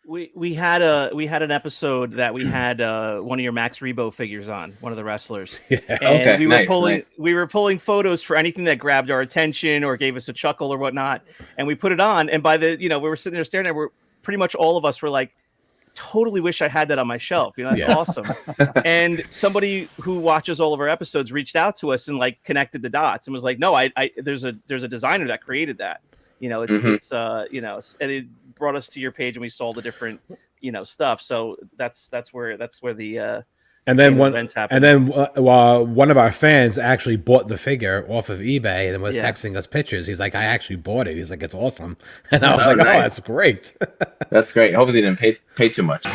We had an episode that we had one of your Max Rebo figures on, one of the wrestlers, Yeah. and Okay, nice, nice. we were pulling photos for anything that grabbed our attention or gave us a chuckle or whatnot, and we put it on. And by the we were sitting there staring at it, we're pretty much all of us were like, totally wish I had that on my shelf. That's Yeah. awesome. And somebody who watches all of our episodes reached out to us and like connected the dots and was like, no, I there's a designer that created that. It's and it brought us to your page and we saw the different, stuff. So that's where the And then events happen. one of our fans actually bought the figure off of eBay and was texting us pictures. He's like, I actually bought it. He's like, it's awesome. And I was like, nice. oh, that's great. That's great. Hopefully they didn't pay too much.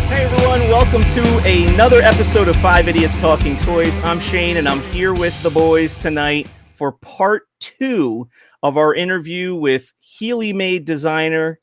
Hey everyone, welcome to another episode of 5 Idiots Talking Toys. I'm Shane and I'm here with the boys tonight for part 2 of our interview with Healeymade designer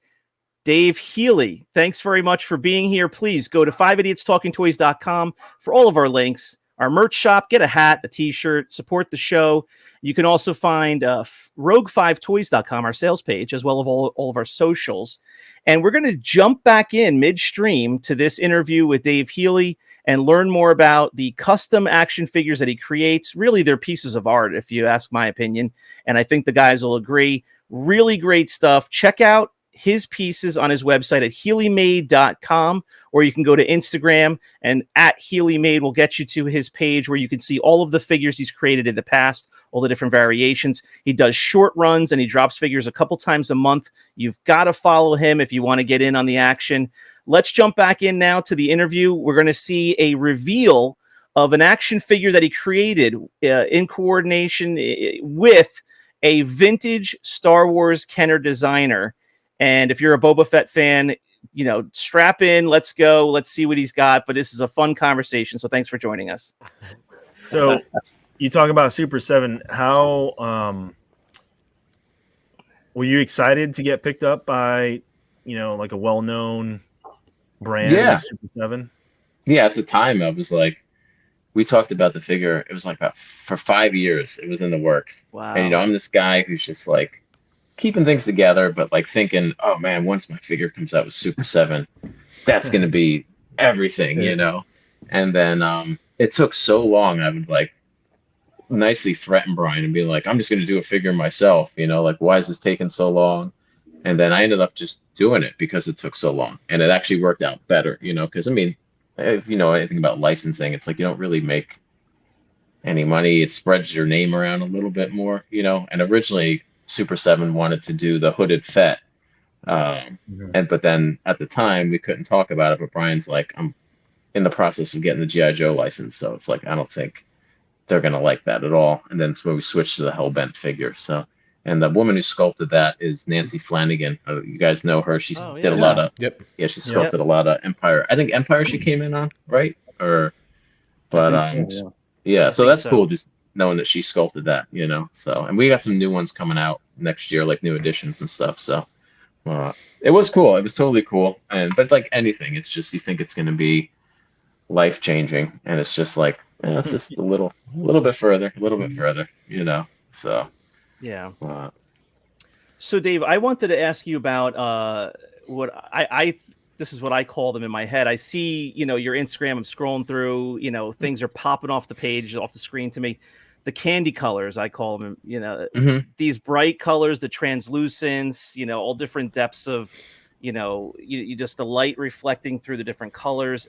Dave Healey. Thanks very much for being here. Please go to 5idiotstalkingtoys.com for all of our links, our merch shop, get a hat, a t-shirt, support the show. You can also find rogue5toys.com, our sales page, as well as all of our socials. And we're going to jump back in midstream to this interview with Dave Healey and learn more about the custom action figures that he creates. Really, they're pieces of art, if you ask my opinion. And I think the guys will agree. Really great stuff. Check out his pieces on his website at Healeymade.com, or you can go to Instagram and at Healeymade will get you to his page where you can see all of the figures he's created in the past, all the different variations. He does short runs and he drops figures a couple times a month. You've got to follow him if you want to get in on the action. Let's jump back in now to the interview. We're going to see a reveal of an action figure that he created in coordination with a vintage Star Wars Kenner designer. And if you're a Boba Fett fan, strap in, let's go, let's see what he's got. But this is a fun conversation, so thanks for joining us. So you talk about Super 7. How were you excited to get picked up by, like a well-known brand, Super 7? Yeah, at the time, I was like, we talked about the figure. It was like for 5 years, it was in the works. Wow. And, I'm this guy who's just like, keeping things together, but like thinking, oh man, once my figure comes out with Super 7, that's going to be everything, And then it took so long. I would like nicely threaten Brian and be like, I'm just going to do a figure myself, like, why is this taking so long? And then I ended up just doing it because it took so long. And it actually worked out better, because I mean, if you know anything about licensing, it's like you don't really make any money. It spreads your name around a little bit more, and originally Super 7 wanted to do the hooded Fett. But then at the time we couldn't talk about it, but Brian's like, I'm in the process of getting the G.I. Joe license. So it's like, I don't think they're going to like that at all. And then it's when we switched to the Hellbent figure. So, and the woman who sculpted that is Nancy Flanagan. You guys know her. She did a lot of, she sculpted a lot of Empire. I think Empire she came in on, right? So that's cool. Just knowing that she sculpted that, so, and we got some new ones coming out next year, like new editions and stuff. So it was cool. It was totally cool. But like anything, it's just, you think it's going to be life changing. And it's just like, it's just a little bit further, so. Yeah. So Dave, I wanted to ask you about what this is what I call them in my head. I see, your Instagram, I'm scrolling through, things are popping off the page, off the screen to me. The candy colors, I call them, these bright colors, the translucence, all different depths of, you just the light reflecting through the different colors.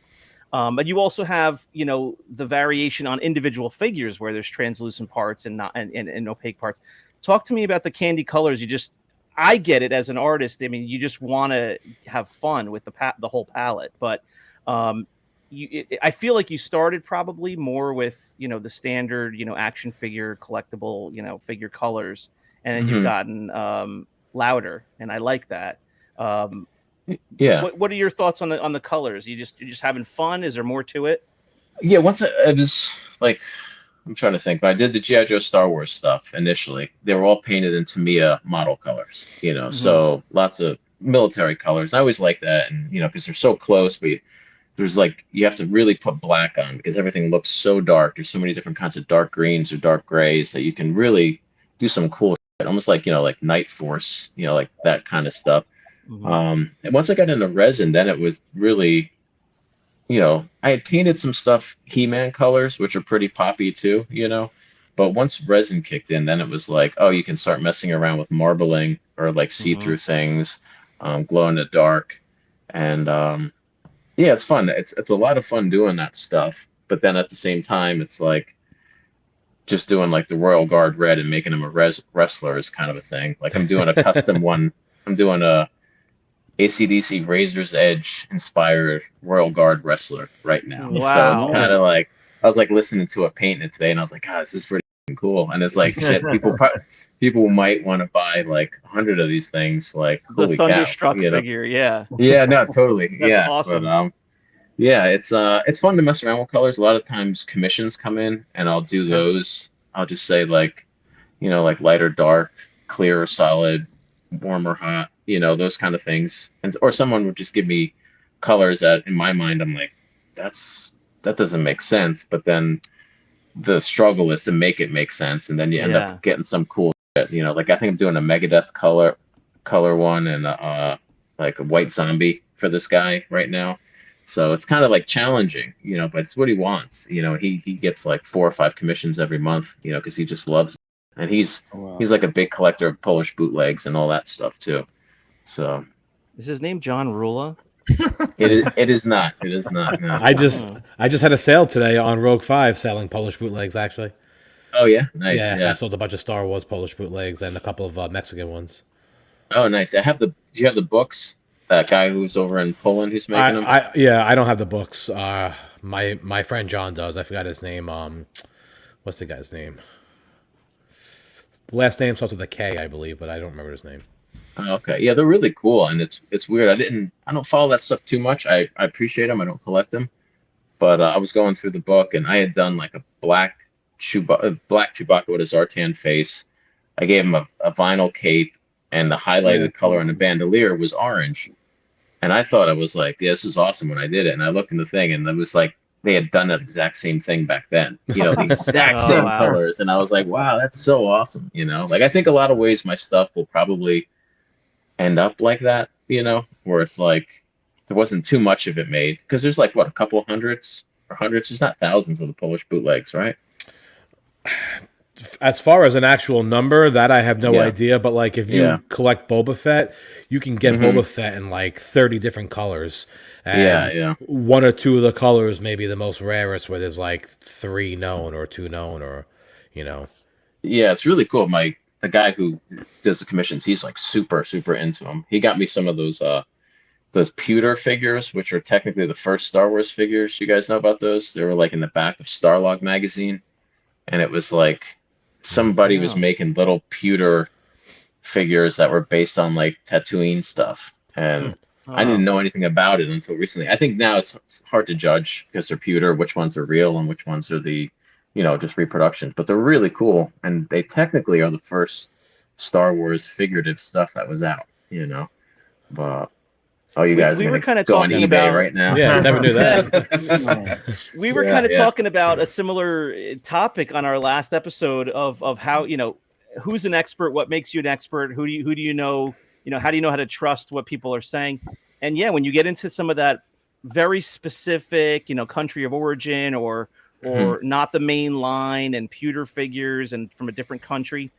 But you also have, the variation on individual figures where there's translucent parts and not and opaque parts. Talk to me about the candy colors. I get it as an artist. I mean, you just want to have fun with the whole palette, but I feel like you started probably more with, the standard, action figure, collectible, figure colors, and then you've gotten louder, and I like that. What are your thoughts on the colors? You're just having fun? Is there more to it? Yeah, once I was like, I'm trying to think, but I did the G.I. Joe Star Wars stuff initially. They were all painted in Tamiya model colors, so lots of military colors. And I always like that, and because they're so close, but there's like you have to really put black on because everything looks so dark. There's so many different kinds of dark greens or dark grays that you can really do some cool shit, almost like like Night Force, like that kind of stuff. And once I got into resin, then it was really, I had painted some stuff He-Man colors, which are pretty poppy too, but once resin kicked in, then it was like, oh, you can start messing around with marbling or like see-through things, glow in the dark, and yeah, it's fun. It's a lot of fun doing that stuff. But then at the same time, it's like just doing like the Royal Guard red and making him a wrestler is kind of a thing. Like I'm doing a custom one. I'm doing a AC/DC Razor's Edge inspired Royal Guard wrestler right now. Wow. So it's kind of like I was like listening to it painting it today, and I was like, God, this is pretty cool. And it's like shit. People might want to buy like 100 of these things. Like The holy Thunderstruck cow, figure, yeah. Yeah, no, totally. That's awesome. But, yeah, it's fun to mess around with colors. A lot of times commissions come in, and I'll do those. I'll just say like, like light or dark, clear or solid, warm or hot, those kind of things. And or someone would just give me colors that in my mind I'm like, that doesn't make sense. But then the struggle is to make it make sense, and then you end up getting some cool shit. Like I think I'm doing a Megadeth color one and like a white zombie for this guy right now. So it's kind of like challenging, but it's what he wants. He gets like 4 or 5 commissions every month, because he just loves it. And he's like a big collector of Polish bootlegs and all that stuff too. So is his name John Rula? It is not. It is not. No. I just had a sale today on Rogue 5 selling Polish bootlegs actually. Oh yeah, nice. Yeah, I sold a bunch of Star Wars Polish bootlegs and a couple of Mexican ones. Oh, nice. Do you have the books? That guy who's over in Poland who's making them? I don't have the books. My friend John does. I forgot his name. What's the guy's name? The last name starts with a K, I believe, but I don't remember his name. Oh, okay, yeah, they're really cool, and it's weird. I don't follow that stuff too much. I appreciate them. I don't collect them, but I was going through the book, and I had done like a black Chewbacca with his Zartan face. I gave him a vinyl cape, and the highlighted color on the bandolier was orange. And I thought I was like, yeah, this is awesome when I did it. And I looked in the thing, and it was like they had done that exact same thing back then. The exact same colors. And I was like, wow, that's so awesome. Like I think a lot of ways my stuff will probably end up like that, where it's like there wasn't too much of it made. Because there's like, what, a couple hundreds or hundreds? There's not thousands of the Polish bootlegs, right? As far as an actual number, that I have no idea. But like, if you collect Boba Fett, you can get Boba Fett in like 30 different colors. And one or two of the colors may be the most rarest, where there's like 3 known or 2 known, or Yeah, it's really cool. The guy who does the commissions, he's like super into them. He got me some of those pewter figures, which are technically the first Star Wars figures. You guys know about those? They were like in the back of Starlog magazine, and it was like somebody was making little pewter figures that were based on like Tatooine stuff, and I didn't know anything about it until recently. I think now it's hard to judge because they're pewter, which ones are real and which ones are the just reproductions, but they're really cool, and they technically are the first Star Wars figurative stuff that was out, but you guys we were kind of go on talking eBay about right now. Yeah, never knew that. We were kind of talking about a similar topic on our last episode of how, who's an expert, what makes you an expert, who do you know, how do you know how to trust what people are saying? And yeah, when you get into some of that very specific, country of origin or not the main line and pewter figures and from a different country,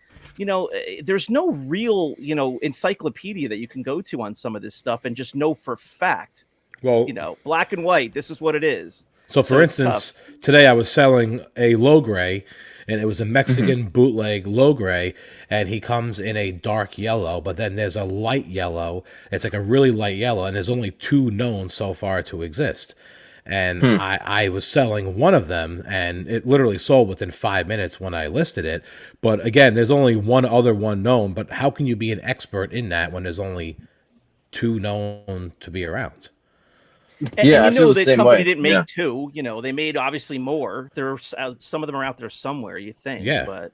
there's no real, encyclopedia that you can go to on some of this stuff and just know for fact, well, black and white, this is what it is. So for instance, today I was selling a low gray, and it was a Mexican bootleg low gray, and he comes in a dark yellow, but then there's a light yellow. It's like a really light yellow, and there's only 2 known so far to exist. And I was selling one of them, and it literally sold within 5 minutes when I listed it. But again, there's only one other one known. But how can you be an expert in that when there's only 2 known to be around? And the company didn't make 2. They made obviously more. There are some of them are out there somewhere, you think. Yeah. But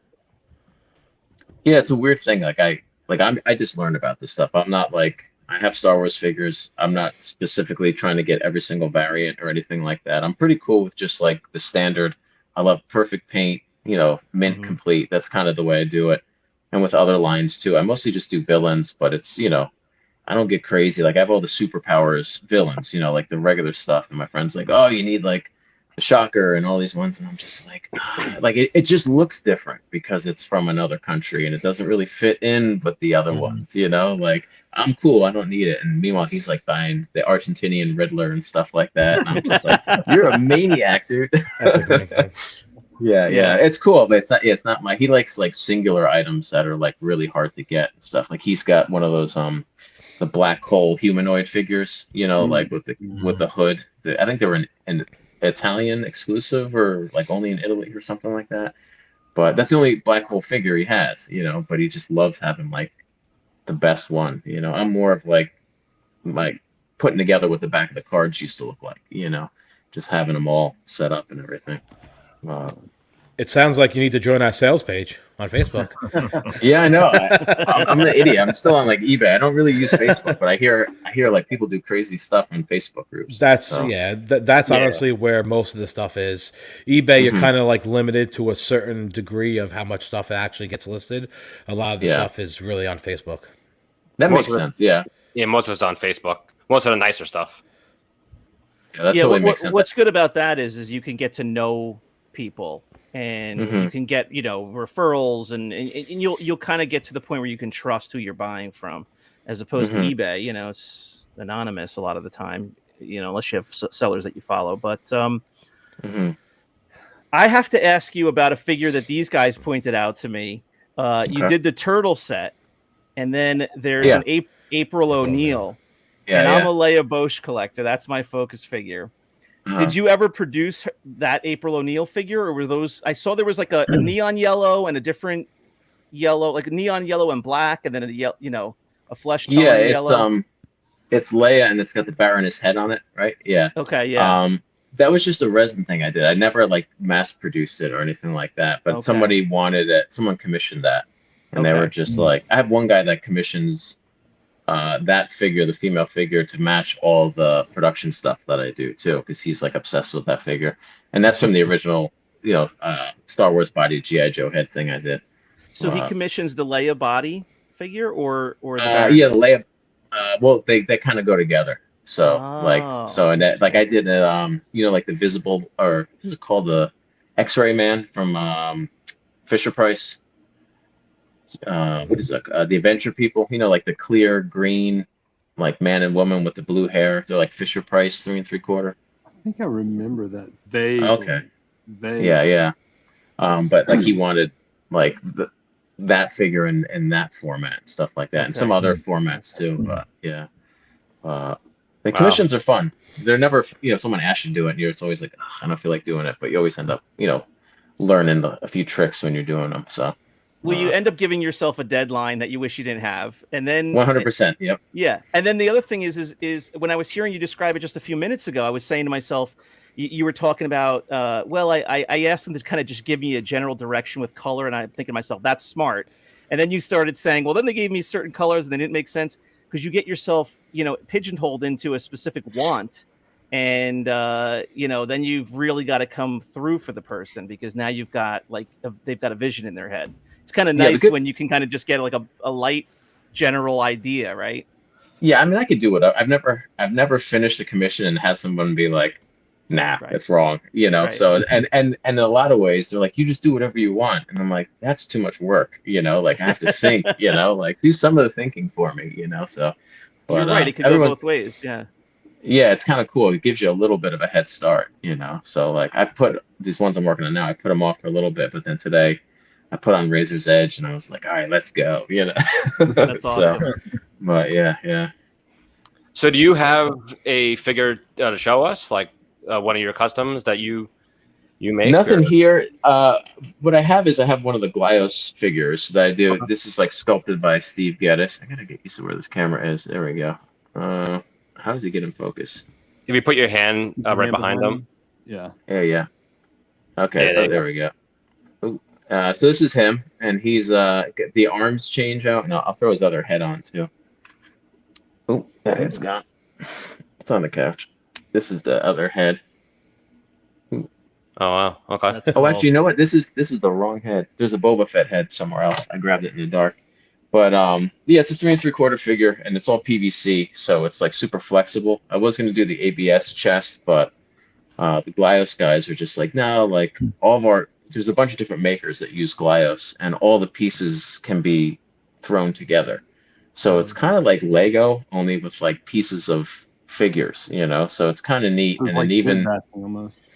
yeah, it's a weird thing. I just learned about this stuff. I'm not like I have Star Wars figures. I'm not specifically trying to get every single variant or anything like that. I'm pretty cool with just like the standard. I love perfect paint, mint complete. That's kind of the way I do it. And with other lines too. I mostly just do villains, but it's, I don't get crazy. Like I have all the superpowers villains, like the regular stuff. And my friend's like, oh, you need like the Shocker and all these ones. And I'm just like, like it just looks different because it's from another country and it doesn't really fit in with the other ones, like I'm cool. I don't need it. And meanwhile, he's like buying the Argentinian Riddler and stuff like that. And I'm just like, you're a maniac, dude. That's a great thing. Yeah. It's cool, but it's not my, he likes like singular items that are like really hard to get and stuff. Like he's got one of those, the black hole humanoid figures, like with the hood. I think they were an Italian exclusive or like only in Italy or something like that. But that's the only black hole figure he has, but he just loves having like the best one. I'm more of like putting together what the back of the cards used to look like, just having them all set up and everything. It sounds like you need to join our sales page on Facebook. Yeah, I know. I'm the idiot. I'm still on like eBay. I don't really use Facebook, but I hear like people do crazy stuff on Facebook groups. That's honestly where most of the stuff is. eBay, you're kind of like limited to a certain degree of how much stuff actually gets listed. A lot of the stuff is really on Facebook. That makes sense. Yeah. Yeah, most of it's on Facebook. Most of the nicer stuff. Yeah, that totally makes sense. What's good about that is you can get to know people and you can get referrals and you'll kind of get to the point where you can trust who you're buying from, as opposed to eBay. It's anonymous a lot of the time, unless you have sellers that you follow. But I have to ask you about a figure that these guys pointed out to me. You did the turtle set, and then there's an April O'Neil. And I'm a Leia Bosch collector. That's my focus figure. Did you ever produce that April O'Neil figure, or were those? I saw there was like a neon yellow and a different yellow, like a neon yellow and black, and then a flesh tone yellow. It's Leia, and it's got the Baroness head on it, right? Yeah. Okay. Yeah. That was just a resin thing I did. I never like mass produced it or anything like that. But somebody wanted it. Someone commissioned that, and they were just like, I have one guy that commissions that figure, the female figure, to match all the production stuff that I do too, because he's like obsessed with that figure, and that's from the original, Star Wars body G.I. Joe head thing I did. So he commissions the Leia body figure, or the the Leia. Well, they kind of go together. So and that, like I did like the visible, or what is it called, the X-Ray Man from Fisher Price. What is it? The Adventure People, like the clear green, like man and woman with the blue hair. They're like Fisher Price 3 3/4. I think I remember that. Yeah. But like he wanted like that figure in that format and stuff like that, and some other formats too. But the commissions are fun. They're never, someone asks you to do it, and it's always like, I don't feel like doing it, but you always end up, learning a few tricks when you're doing them. So. Well, you end up giving yourself a deadline that you wish you didn't have, and then 100%. Yep. Yeah, and then the other thing is when I was hearing you describe it just a few minutes ago, I was saying to myself, you were talking about, I asked them to kind of just give me a general direction with color, and I'm thinking to myself, that's smart. And then you started saying, well, then they gave me certain colors, and they didn't make sense, because you get yourself, pigeonholed into a specific want, and then you've really got to come through for the person, because now you've got they've got a vision in their head. It's kind of nice when you can kind of just get like a light general idea, right? Yeah, I mean, I could do it. I've never finished a commission and had someone be like, nah, that's wrong, Right. So and in a lot of ways they're like, you just do whatever you want, and I'm like, that's too much work, like I have to think, like do some of the thinking for me, So but, you're right, it could go both ways. Yeah, it's kind of cool. It gives you a little bit of a head start, So like I put these ones I'm working on now, I put them off for a little bit, but then today I put on Razor's Edge, and I was like, all right, let's go, That's awesome. But yeah. So do you have a figure to show us, like one of your customs that you make? Nothing here. What I have is I have one of the Glyos figures that I do. This is like sculpted by Steve Geddes. I gotta get used to where this camera is. There we go. How does he get in focus? If you put your hand right behind him. Yeah. Yeah. Okay, there we go. Ooh. So this is him, and he's the arms change out, and I'll throw his other head on too. Oh, That head's gone. It's on the couch. This is the other head. Oh wow. Okay. That's Oh, cool. actually, you know what? This is the wrong head. There's a Boba Fett head somewhere else. I grabbed it in the dark. But yeah, it's a 3 3/4 figure, and it's all PVC, so it's like super flexible. I was gonna do the ABS chest, but the Glyos guys are just like, no, like all of our there's a bunch of different makers that use Glyos, and all the pieces can be thrown together. So it's kind of like Lego, only with like pieces of figures, you know. So it's kind of neat. It was And then like kid even basking almost.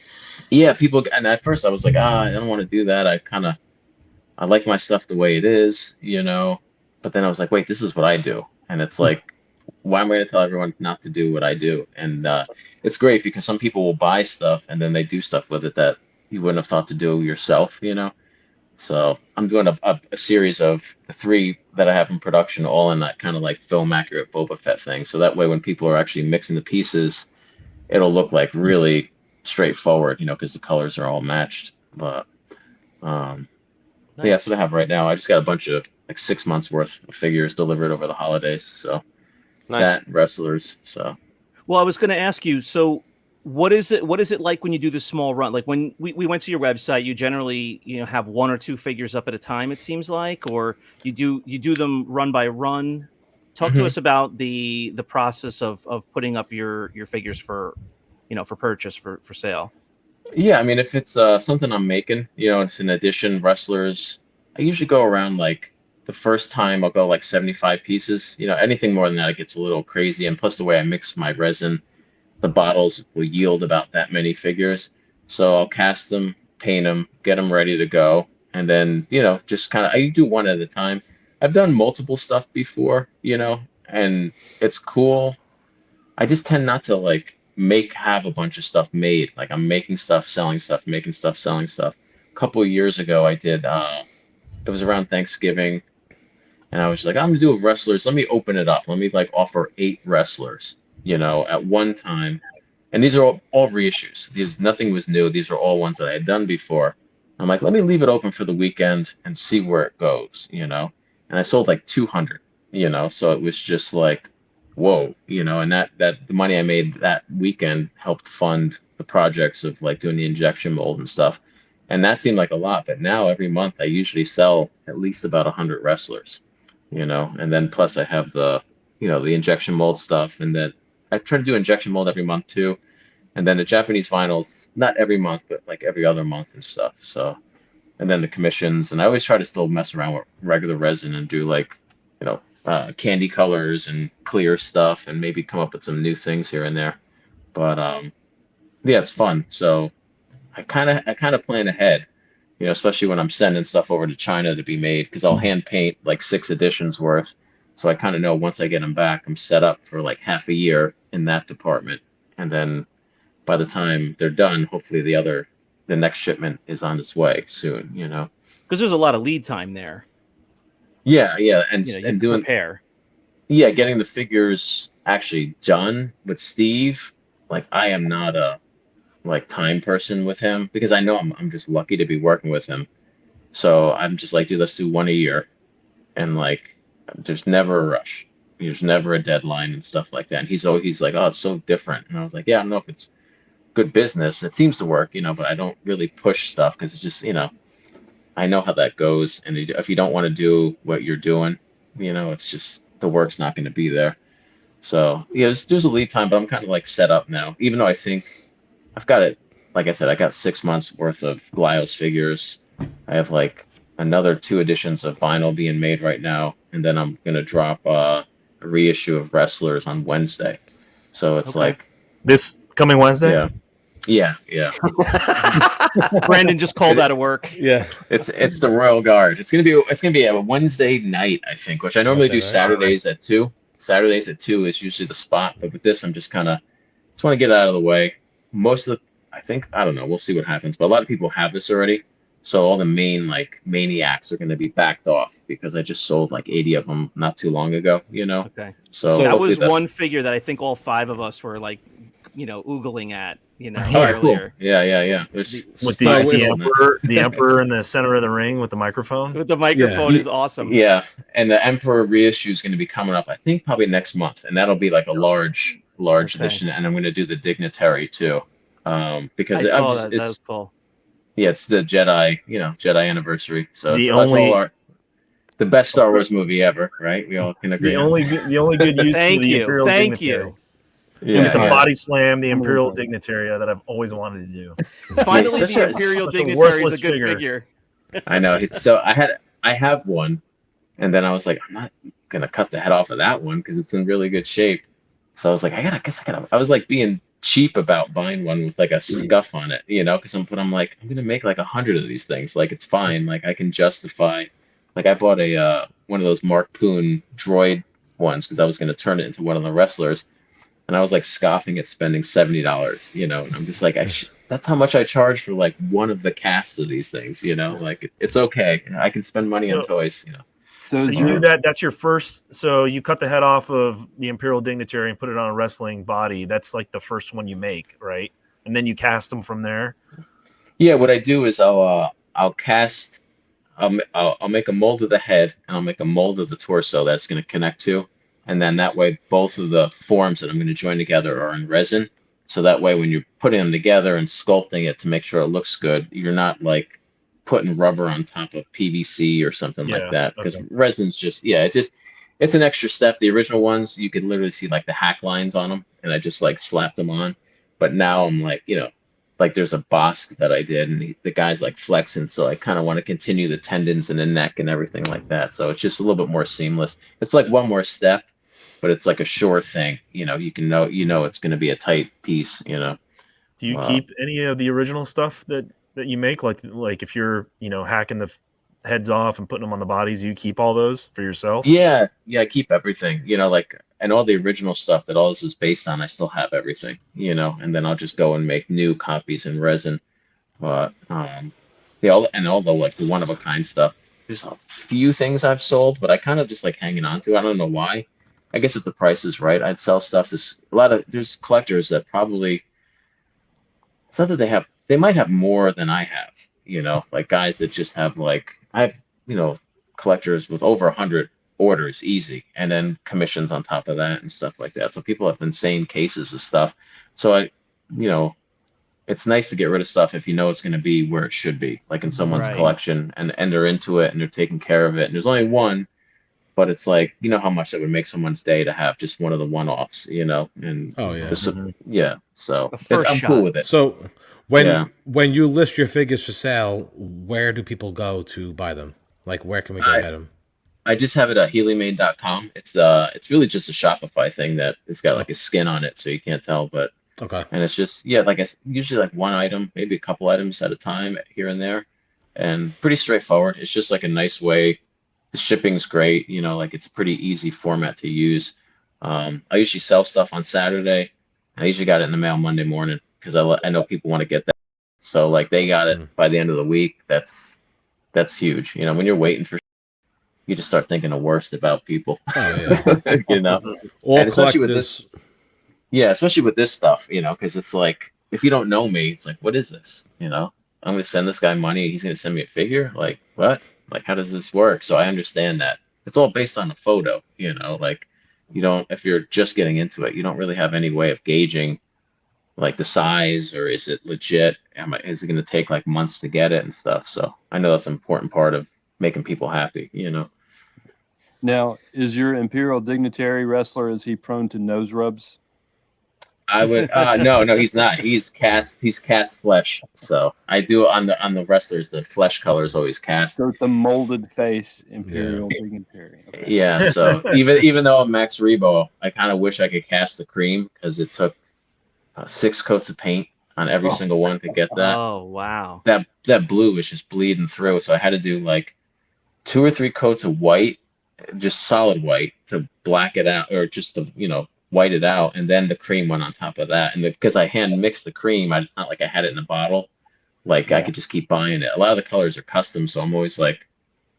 yeah, people. And at first I was like, I don't want to do that. I like my stuff the way it is, you know. But then I was like, wait, this is what I do, and it's like, why am I going to tell everyone not to do what I do? And it's great because some people will buy stuff and then they do stuff with it that you wouldn't have thought to do yourself, you know. So I'm doing a series of 3 that I have in production, all in that kind of like film accurate Boba Fett thing. So that way, when people are actually mixing the pieces, it'll look like really straightforward, you know, because the colors are all matched. But yeah, that's what I have right now. I just got a bunch of like 6 months worth of figures delivered over the holidays. So Nice. that wrestlers. So Well, I was going to ask you. So, what is it? What is it like when you do the small run? Like when we went to your website, you generally have 1 or 2 figures up at a time. It seems like, or you do them run by run. Talk to Mhm. us about the process of putting up your figures for for purchase for sale. yeah, I mean, if it's something I'm making, you know, it's an addition wrestlers. I usually go around like the first time I'll go like 75 pieces. You know, anything more than that, it gets a little crazy. And plus, the way I mix my resin, the bottles will yield about that many figures. So I'll cast them, paint them, get them ready to go, and then just kind of I do one at a time. I've done multiple stuff before, and it's cool. I just tend not to like have a bunch of stuff made. Like I'm making stuff, selling stuff, making stuff, selling stuff. A couple of years ago, I did. It was around Thanksgiving, and I was like, I'm gonna do a wrestlers. Let me open it up. Let me like offer 8 wrestlers, at one time. And these are all reissues. Nothing was new. These are all ones that I had done before. I'm like, let me leave it open for the weekend and see where it goes. And I sold like 200. So it was just like, whoa, and that the money I made that weekend helped fund the projects of like doing the injection mold and stuff. And that seemed like a lot, but now every month I usually sell at least about 100 wrestlers. And then plus I have the injection mold stuff, and then I try to do injection mold every month too. And then the Japanese vinyls, not every month, but like every other month and stuff. So, and then the commissions, and I always try to still mess around with regular resin and do like, candy colors and clear stuff, and maybe come up with some new things here and there. But yeah, it's fun. So I kind of plan ahead, especially when I'm sending stuff over to China to be made, because I'll hand paint like 6 editions worth. So I kind of know once I get them back, I'm set up for like half a year in that department. And then by the time they're done, hopefully the next shipment is on its way soon, Because there's a lot of lead time there. Yeah, yeah. You have to prepare. Yeah, getting the figures actually done with Steve, like I am not a like time person with him, because I know I'm just lucky to be working with him. So I'm just like, dude, let's do 1 a year. And like there's never a rush. There's never a deadline and stuff like that. And he's like, oh, it's so different. And I was like, yeah, I don't know if it's good business. It seems to work, but I don't really push stuff because it's just, I know how that goes. And if you don't want to do what you're doing, it's just the work's not going to be there. So yeah, there's a lead time, but I'm kind of like set up now, even though I think I've got it. Like I said, I got 6 months worth of Glyos figures. I have like another 2 editions of vinyl being made right now. And then I'm going to drop a reissue of Wrestlers on Wednesday. So it's Okay. like This coming Wednesday? yeah. Brandon just called out of work. Yeah. It's the Royal Guard. It's gonna be a Wednesday night, I think, which I normally do Wednesday night. Saturdays at 2. Saturdays at 2 is usually the spot, but with this, I'm just want to get it out of the way. I don't know. We'll see what happens, but a lot of people have this already, so all the main like maniacs are going to be backed off because I just sold like 80 of them not too long ago. Okay. So That hopefully was one figure that I think all 5 of us were like oogling at, All right, cool. earlier. Yeah. There's With So the if- emperor, the emperor in the center of the ring with the microphone. With the microphone is awesome. Yeah, and the Emperor reissue is going to be coming up, I think, probably next month, and that'll be like a large Okay. edition. And I'm going to do the Dignitary too, because I saw that. That was cool. Yeah, it's the Jedi, Jedi anniversary. So The that's only- all the best Star Wars movie ever, right? We all can agree. The only good use for the Imperial Dignitary. Yeah, With the yeah. body slam, the Imperial Dignitary that I've always wanted to do. Finally, such the a- Imperial such a Dignitary is worthless a good figure. figure. I know. So I have one, and then I was like, I'm not gonna cut the head off of that one because it's in really good shape. So I was like, I was like being cheap about buying one with like a scuff on it, because I'm like, I'm gonna make like 100 of these things. Like it's fine. Like I can justify. Like I bought a one of those Mark Poon droid ones because I was gonna turn it into one of the wrestlers. And I was like scoffing at spending $70, and I'm just like, that's how much I charge for like one of the casts of these things, like it's okay. I can spend money on toys, So you do that. That's your first. So you cut the head off of the Imperial Dignitary and put it on a wrestling body. That's like the first one you make, right? And then you cast them from there. Yeah, what I do is I'll cast, I'll make a mold of the head and I'll make a mold of the torso that's going to connect to. And then that way, both of the forms that I'm going to join together are in resin. So that way, when you're putting them together and sculpting it to make sure it looks good, you're not like putting rubber on top of PVC or something like that. Because resin's just, it's an extra step. The original ones, you could literally see like the hack lines on them, and I just like slapped them on. But now I'm like, like there's a Bossk that I did, and the guy's like flexing, so I kind of want to continue the tendons and the neck and everything like that. So it's just a little bit more seamless. It's like one more step, but it's like a sure thing. You can know it's going to be a tight piece. Do you keep any of the original stuff that you make? Like if you're hacking the heads off and putting them on the bodies, you keep all those for yourself? Yeah, I keep everything. And all the original stuff that all this is based on, I still have everything. And then I'll just go and make new copies in resin. But all the like the one of a kind stuff. There's a few things I've sold, but I kind of just like hanging on to. I don't know why. I guess if the price is right, I'd sell stuff. There's collectors that probably, it's not that they might have more than I have, like guys that just have like, I have, collectors with over 100 orders easy, and then commissions on top of that and stuff like that. So people have insane cases of stuff. So it's nice to get rid of stuff if it's going to be where it should be, like in someone's collection, and they're into it and they're taking care of it. And there's only one, but it's like, how much that would make someone's day to have just one of the one-offs, and so I'm cool with it. So when you list your figures for sale, where do people go to buy them? Like, where can we go get them? I just have it at Healeymade.com. It's really just a Shopify thing that it's got like a skin on it, so you can't tell, but and it's just usually like one item, maybe a couple items at a time here and there, and pretty straightforward. It's just like a nice way. The shipping's great, like it's a pretty easy format to use. I usually sell stuff on Saturday. I usually got it in the mail Monday morning because I know people want to get that. So like they got it by the end of the week. That's huge. When you're waiting for, you just start thinking the worst about people. Oh, yeah. And especially with this. Yeah, especially with this stuff, because it's like, if you don't know me, it's like, what is this? I'm going to send this guy money. He's going to send me a figure. Like, what? Like, how does this work? So I understand that it's all based on a photo, like if you're just getting into it, you don't really have any way of gauging like the size, or is it legit? Is it going to take like months to get it and stuff? So I know that's an important part of making people happy, Now, is your Imperial Dignitary wrestler, is he prone to nose rubs? I would no, he's not. He's cast flesh. So I do on the wrestlers, the flesh color is always cast. So it's a molded face Imperial Dignitary. Okay. Yeah, so even though I'm Max Rebo, I kind of wish I could cast the cream because it took 6 coats of paint on every single one to get that. Oh wow. That blue was just bleeding through, so I had to do like 2 or 3 coats of white, just solid white, to black it out, or just to white it out, and then the cream went on top of that. And because I hand mixed the cream, it's not like I had it in a bottle. Like I could just keep buying it. A lot of the colors are custom, so I'm always like,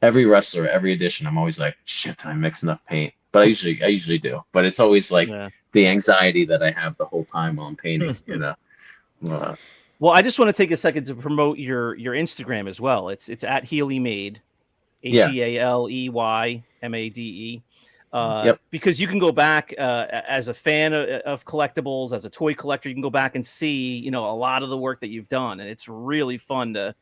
every wrestler, every edition, I'm always like, shit, did I mix enough paint? But I usually do. But it's always like the anxiety that I have the whole time while I'm painting. Well, I just want to take a second to promote your Instagram as well. It's at Healeymade, Yeah. HealyMade. Yep. Because you can go back as a fan of collectibles, as a toy collector, you can go back and see, a lot of the work that you've done, and it's really fun to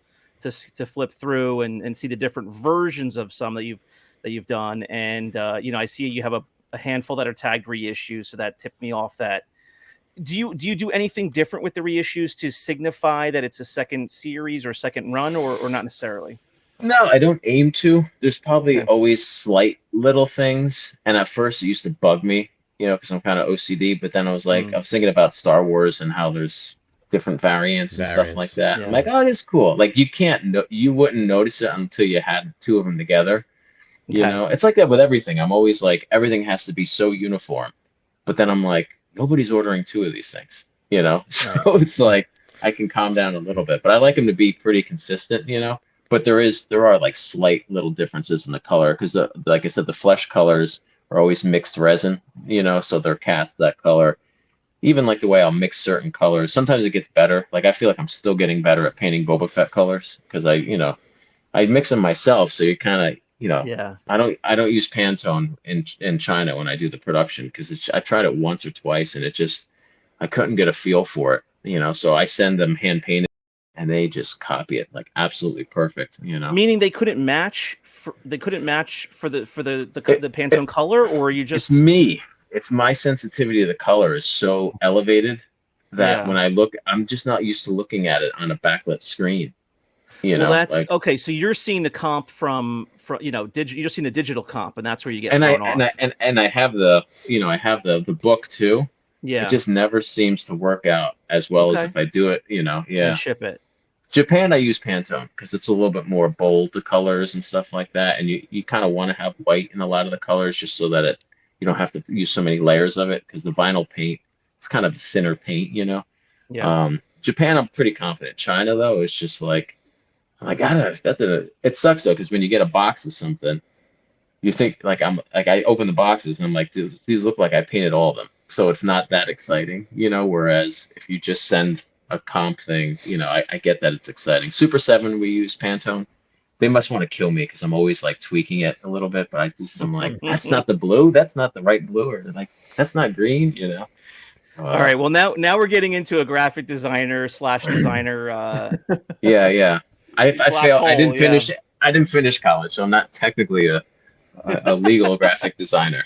flip through and see the different versions of some that you've done. And I see you have a handful that are tagged reissues, so that tipped me off that. Do you do anything different with the reissues to signify that it's a second series or second run, or not necessarily? No, I don't aim to. There's probably Okay. always slight little things. And at first it used to bug me, because I'm kind of OCD. But then I was like, I was thinking about Star Wars and how there's different variants and stuff like that. Yeah. I'm like, oh, it is cool. Like you wouldn't notice it until you had two of them together. Okay. It's like that with everything. I'm always like, everything has to be so uniform. But then I'm like, nobody's ordering two of these things, So it's like I can calm down a little bit. But I like them to be pretty consistent, But there are like slight little differences in the color because, like I said, the flesh colors are always mixed resin, so they're cast that color. Even like the way I'll mix certain colors, sometimes it gets better. Like I feel like I'm still getting better at painting Boba Fett colors because I mix them myself. So you kind of, Yeah. I don't use Pantone in China when I do the production because I tried it once or twice and I couldn't get a feel for it, So I send them hand painted. And they just copy it like absolutely perfect, Meaning they couldn't match. For the Pantone color, or you just. It's me. It's my sensitivity to the color is so elevated that when I look, I'm just not used to looking at it on a backlit screen. Well, that's okay. So you're seeing the comp from you're just seeing the digital comp, and that's where you get and thrown off. And I have the the book too. Yeah. It just never seems to work out as well as if I do it. And ship it. Japan, I use Pantone because it's a little bit more bold, the colors and stuff like that. And you kind of want to have white in a lot of the colors just so that you don't have to use so many layers of it because the vinyl paint, it's kind of a thinner paint, Yeah. Japan, I'm pretty confident. China, though, it's just like, I don't know. It sucks, though, because when you get a box of something, you think, I open the boxes and I'm like, these look like I painted all of them. So it's not that exciting, whereas if you just send a comp thing, I get that it's exciting. Super 7, we use Pantone. They must want to kill me because I'm always like tweaking it a little bit, but I'm like, that's not the blue, that's not the right blue, or like that's not green, All right. Well, now we're getting into a graphic designer / designer. Yeah. I failed. I didn't finish. Yeah. I didn't finish college, so I'm not technically a legal graphic designer.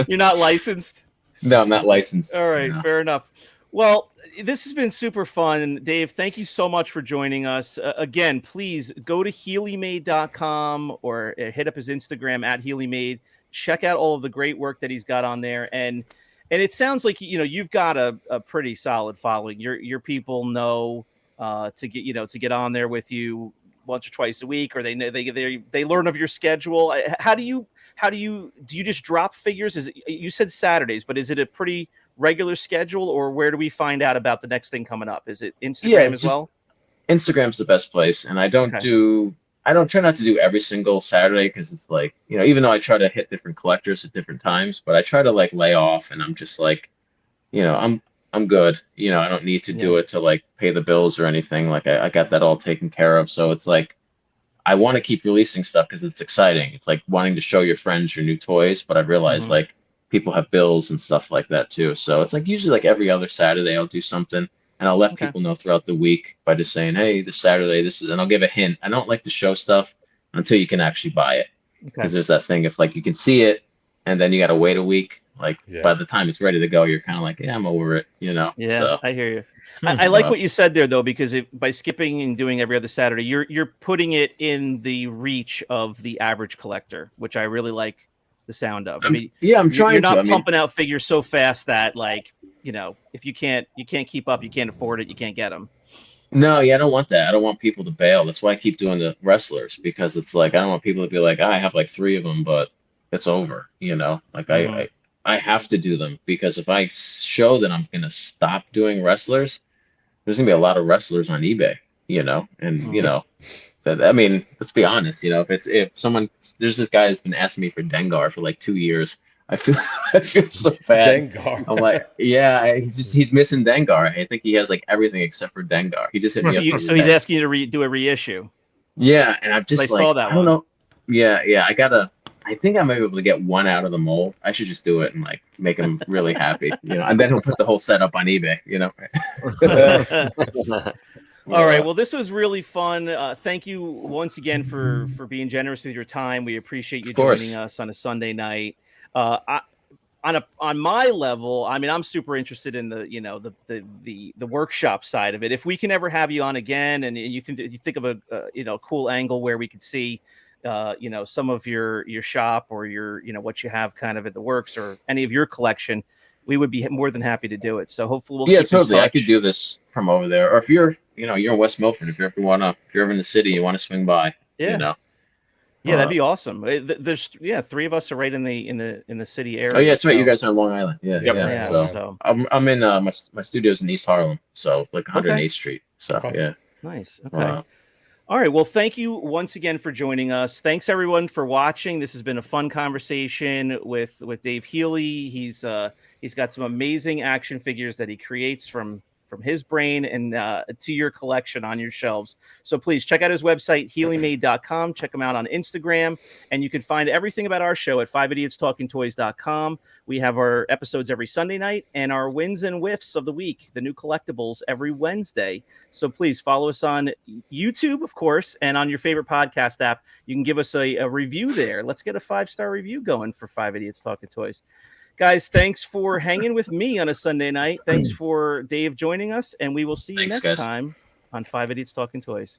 You're not licensed? No, I'm not licensed. All right, fair enough. Well, this has been super fun. Dave, thank you so much for joining us. Again, please go to Healeymade.com or hit up his Instagram at Healeymade. Check out all of the great work that he's got on there. And it sounds like, you've got a pretty solid following. Your people know to get on there with you once or twice a week, or they learn of your schedule. How do you just drop figures? You said Saturdays, but is it a pretty regular schedule, or where do we find out about the next thing coming up? Is it Instagram as well? Instagram's the best place, and I don't try not to do every single Saturday because it's like, even though I try to hit different collectors at different times, but I try to like lay off, and I'm just like, I'm good. I don't need to do it to like pay the bills or anything. Like I got that all taken care of. So it's like, I want to keep releasing stuff because it's exciting. It's like wanting to show your friends your new toys, but I realize like people have bills and stuff like that too. So it's like usually like every other Saturday I'll do something, and I'll let people know throughout the week by just saying, hey, this Saturday, and I'll give a hint. I don't like to show stuff until you can actually buy it. Because there's that thing, if like you can see it and then you got to wait a week, like by the time it's ready to go, you're kind of like, yeah, I'm over it, Yeah, so. I hear you. I like what you said there, though, because by skipping and doing every other Saturday, you're putting it in the reach of the average collector, which I really like the sound of. I mean, I'm trying. You're not pumping out figures so fast that, like, if you can't keep up, you can't afford it, you can't get them. No, I don't want that. I don't want people to bail. That's why I keep doing the wrestlers, because it's like I don't want people to be like, I have like 3 of them, but it's over. Like I have to do them, because if I show that I'm gonna stop doing wrestlers, there's gonna be a lot of wrestlers on eBay, and I mean, let's be honest, if someone, there's this guy that's been asking me for Dengar for like 2 years. I feel I feel so bad. Dengar. I'm like, yeah, he's missing Dengar. I think he has like everything except for Dengar. He just hit me So, up. you, for so he's Dengar. asking you to do a reissue. Yeah, and I'm just I like, saw that I don't one. know. Yeah, I think I might be able to get one out of the mold. I should just do it and like make him really happy, and then he'll put the whole set up on eBay, All right. Well, this was really fun. Thank you once again for being generous with your time. We appreciate you Of course. joining us on a Sunday night. On my level, I mean, I'm super interested in the workshop side of it. If we can ever have you on again, and you think of a cool angle where we could see some of your shop or your what you have kind of in the works or any of your collection, we would be more than happy to do it. So hopefully we'll keep totally. in touch. I could do this from over there, or if you're in West Milford, if you're ever in the city, you want to swing by, Yeah, that'd be awesome. There's 3 of us are right in the city area. Oh yeah, that's right. You guys are on Long Island. Yeah. So I'm in my studio's in East Harlem, so like 108th Street. So yeah. Nice. Okay. All right. Well, thank you once again for joining us. Thanks everyone for watching. This has been a fun conversation with Dave Healey. He's got some amazing action figures that he creates from his brain and to your collection on your shelves. So please check out his website, Healeymade.com. Check him out on Instagram. And you can find everything about our show at 5idiotstalkingtoys.com. We have our episodes every Sunday night and our wins and whiffs of the week, the new collectibles every Wednesday. So please follow us on YouTube, of course, and on your favorite podcast app. You can give us a review there. Let's get a 5-star review going for 5 Idiots Talking Toys. Guys, thanks for hanging with me on a Sunday night. Thanks for Dave joining us, and we will see you next time on 5 Idiots Talking Toys.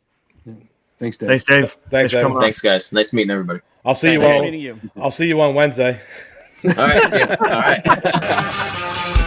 Thanks, Dave. Thanks, Dave. Thanks, for coming on. Thanks, guys. Nice meeting everybody. I'll see you Nice all. meeting you. I'll see you on Wednesday. All right. See ya. All right.